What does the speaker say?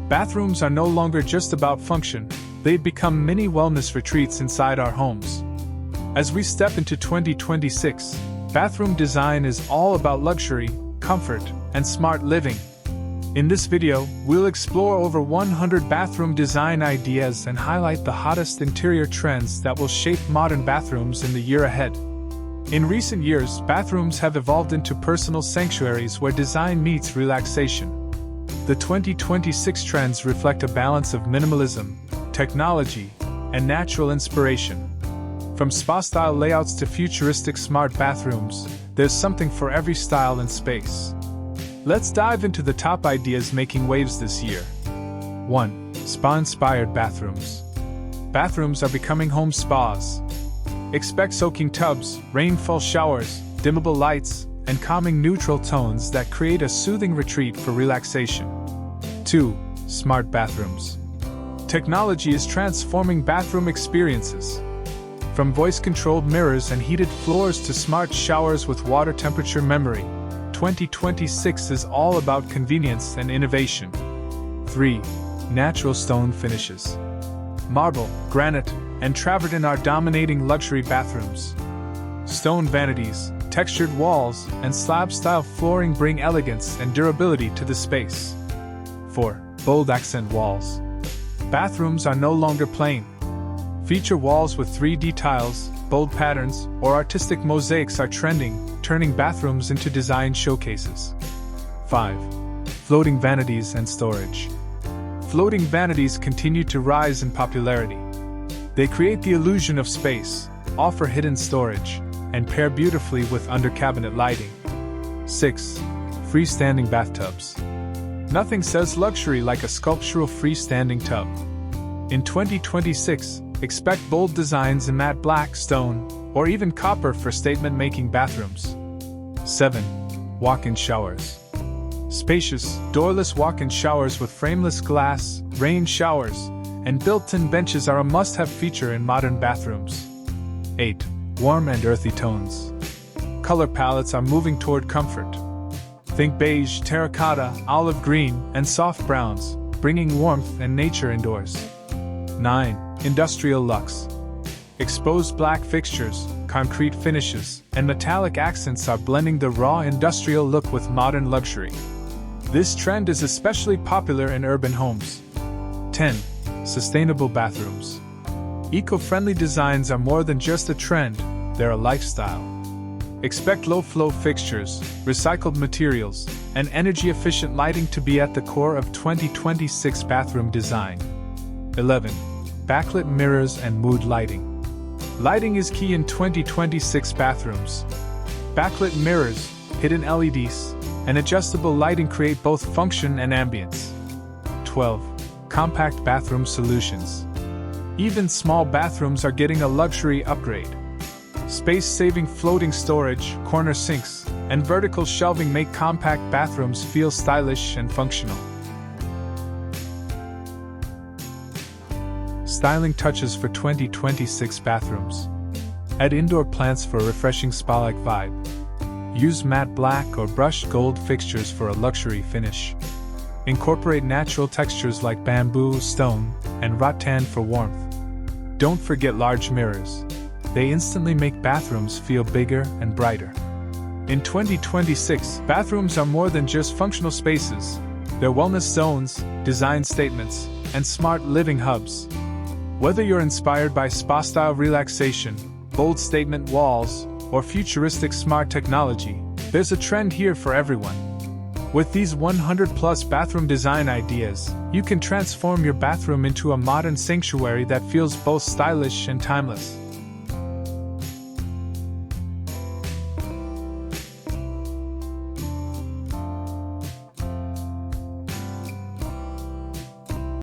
Bathrooms are no longer just about function, they've become mini wellness retreats inside our homes. As we step into 2026, bathroom design is all about luxury, comfort, and smart living. In this video, we'll explore over 100 bathroom design ideas and highlight the hottest interior trends that will shape modern bathrooms in the year ahead. In recent years, bathrooms have evolved into personal sanctuaries where design meets relaxation. The 2026 trends reflect a balance of minimalism, technology, and natural inspiration. From spa-style layouts to futuristic smart bathrooms, there's something for every style and space. Let's dive into the top ideas making waves this year. 1. Spa-inspired bathrooms. Bathrooms are becoming home spas. Expect soaking tubs, rainfall showers, dimmable lights, and calming neutral tones that create a soothing retreat for relaxation. 2. Smart bathrooms. Technology is transforming bathroom experiences. From voice-controlled mirrors and heated floors to smart showers with water temperature memory, 2026 is all about convenience and innovation. 3. Natural stone finishes. Marble, granite, and travertine are dominating luxury bathrooms. Stone vanities, textured walls, and slab-style flooring bring elegance and durability to the space. 4. Bold accent walls. Bathrooms are no longer plain. Feature walls with 3D tiles, bold patterns, or artistic mosaics are trending, turning bathrooms into design showcases. 5. Floating vanities and storage. Floating vanities continue to rise in popularity. They create the illusion of space, offer hidden storage, and pair beautifully with under-cabinet lighting. 6. Freestanding bathtubs. Nothing says luxury like a sculptural freestanding tub. In 2026, expect bold designs in matte black, stone, or even copper for statement-making bathrooms. 7. Walk-in showers. Spacious, doorless walk-in showers with frameless glass, rain showers, and built-in benches are a must-have feature in modern bathrooms. 8. Warm and earthy tones. Color palettes are moving toward comfort. Think beige, terracotta, olive green, and soft browns, bringing warmth and nature indoors. 9. Industrial luxe. Exposed black fixtures, concrete finishes, and metallic accents are blending the raw industrial look with modern luxury. This trend is especially popular in urban homes. 10. Sustainable bathrooms. Eco-friendly designs are more than just a trend, they're a lifestyle. Expect low-flow fixtures, recycled materials, and energy-efficient lighting to be at the core of 2026 bathroom design. 11. Backlit mirrors and mood lighting. Lighting is key in 2026 bathrooms. Backlit mirrors, hidden LEDs, and adjustable lighting create both function and ambience. 12. Compact bathroom solutions. Even small bathrooms are getting a luxury upgrade. Space-saving floating storage, corner sinks, and vertical shelving make compact bathrooms feel stylish and functional. Styling touches for 2026 bathrooms. Add indoor plants for a refreshing spa-like vibe. Use matte black or brushed gold fixtures for a luxury finish. Incorporate natural textures like bamboo, stone, and rattan for warmth. Don't forget large mirrors. They instantly make bathrooms feel bigger and brighter. In 2026, bathrooms are more than just functional spaces. They're wellness zones, design statements, and smart living hubs. Whether you're inspired by spa-style relaxation, bold statement walls, or futuristic smart technology, there's a trend here for everyone. With these 100-plus bathroom design ideas, you can transform your bathroom into a modern sanctuary that feels both stylish and timeless.